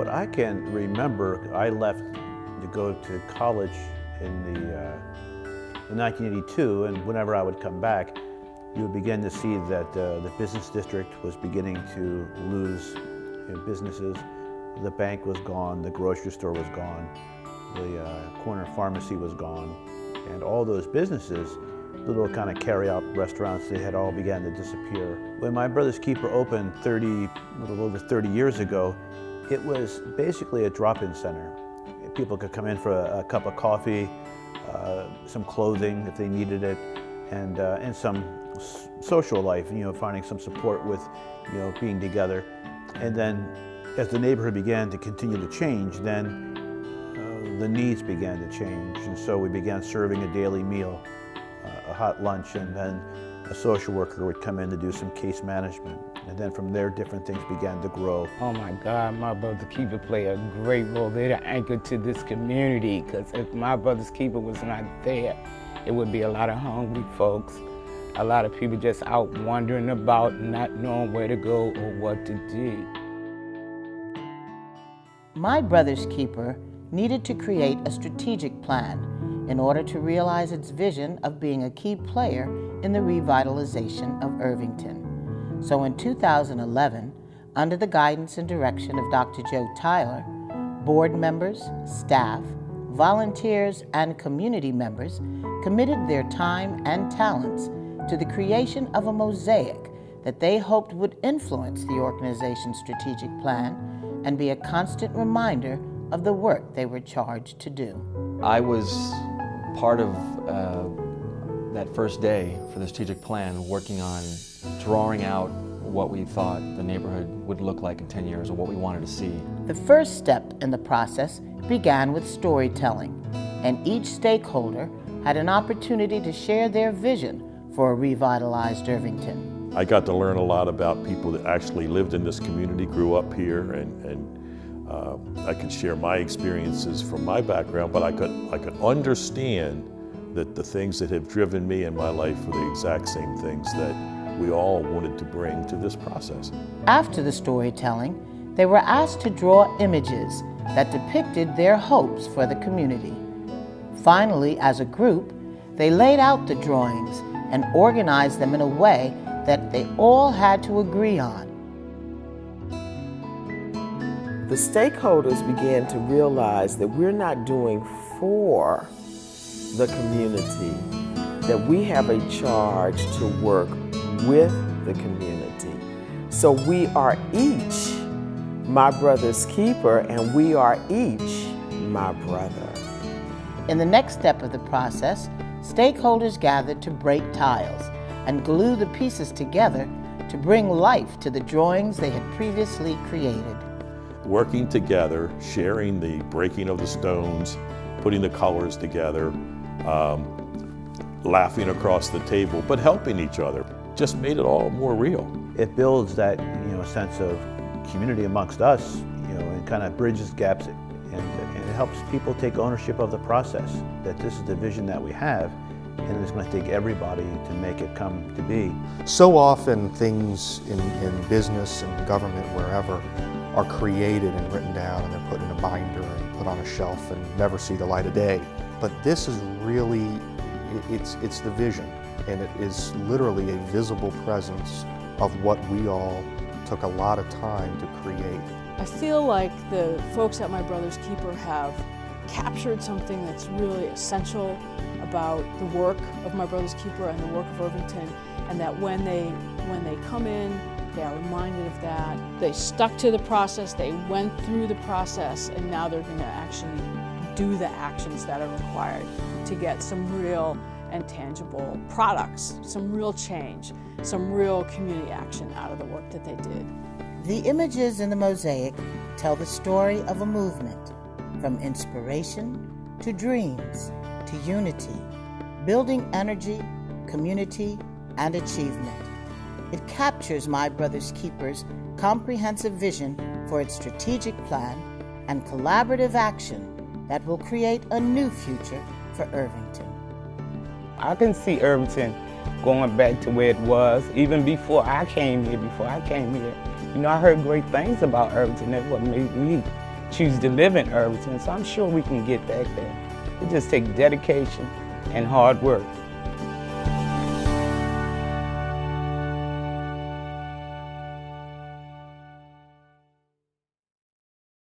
what I can remember, I left to go to college in 1982, and whenever I would come back, you would begin to see that the business district was beginning to lose businesses. The bank was gone, the grocery store was gone, the corner pharmacy was gone, and all those businesses, little kind of carry-out restaurants, they had all began to disappear. When my Brother's Keeper opened a little over 30 years ago, it was basically a drop-in center. People could come in for a cup of coffee, some clothing if they needed it, and some social life, finding some support with, being together. And then as the neighborhood began to continue to change, then the needs began to change. And so we began serving a daily meal, a hot lunch, and then a social worker would come in to do some case management. And then from there, different things began to grow. Oh my God, my Brother's Keeper played a great role. They're the anchor to this community, because if my Brother's Keeper was not there, it would be a lot of hungry folks, a lot of people just out wandering about, not knowing where to go or what to do. My Brother's Keeper needed to create a strategic plan in order to realize its vision of being a key player in the revitalization of Irvington. So in 2011, under the guidance and direction of Dr. Joe Tyler, board members, staff, volunteers, and community members committed their time and talents to the creation of a mosaic that they hoped would influence the organization's strategic plan and be a constant reminder of the work they were charged to do. I was part of that first day for the strategic plan, working on drawing out what we thought the neighborhood would look like in 10 years, or what we wanted to see. The first step in the process began with storytelling, and each stakeholder had an opportunity to share their vision for a revitalized Irvington. I got to learn a lot about people that actually lived in this community, grew up here, and I could share my experiences from my background, but I could understand that the things that have driven me in my life were the exact same things that we all wanted to bring to this process. After the storytelling, they were asked to draw images that depicted their hopes for the community. Finally, as a group, they laid out the drawings and organized them in a way that they all had to agree on. The stakeholders began to realize that we're not doing for the community, that we have a charge to work with the community. So we are each my brother's keeper, and we are each my brother. In the next step of the process, stakeholders gathered to break tiles and glue the pieces together to bring life to the drawings they had previously created. Working together, sharing the breaking of the stones, putting the colors together, laughing across the table, but helping each other, just made it all more real. It builds that sense of community amongst us, and kind of bridges gaps, and it helps people take ownership of the process, that this is the vision that we have, and it's going to take everybody to make it come to be. So often things in business and government, wherever, are created and written down, and they're put in a binder and put on a shelf and never see the light of day. But this is really, it's the vision, and it is literally a visible presence of what we all took a lot of time to create. I feel like the folks at My Brother's Keeper have captured something that's really essential about the work of My Brother's Keeper and the work of Irvington, and that when they come in, they are reminded of that. They stuck to the process, they went through the process, and now they're going to actually do the actions that are required to get some real and tangible products, some real change, some real community action out of the work that they did. The images in the mosaic tell the story of a movement, from inspiration to dreams to unity, building energy, community, and achievement. It captures My Brother's Keeper's comprehensive vision for its strategic plan and collaborative action that will create a new future for Irvington. I can see Irvington going back to where it was, even before I came here, I heard great things about Irvington. That's what made me choose to live in Irvington. So I'm sure we can get back there. It just takes dedication and hard work.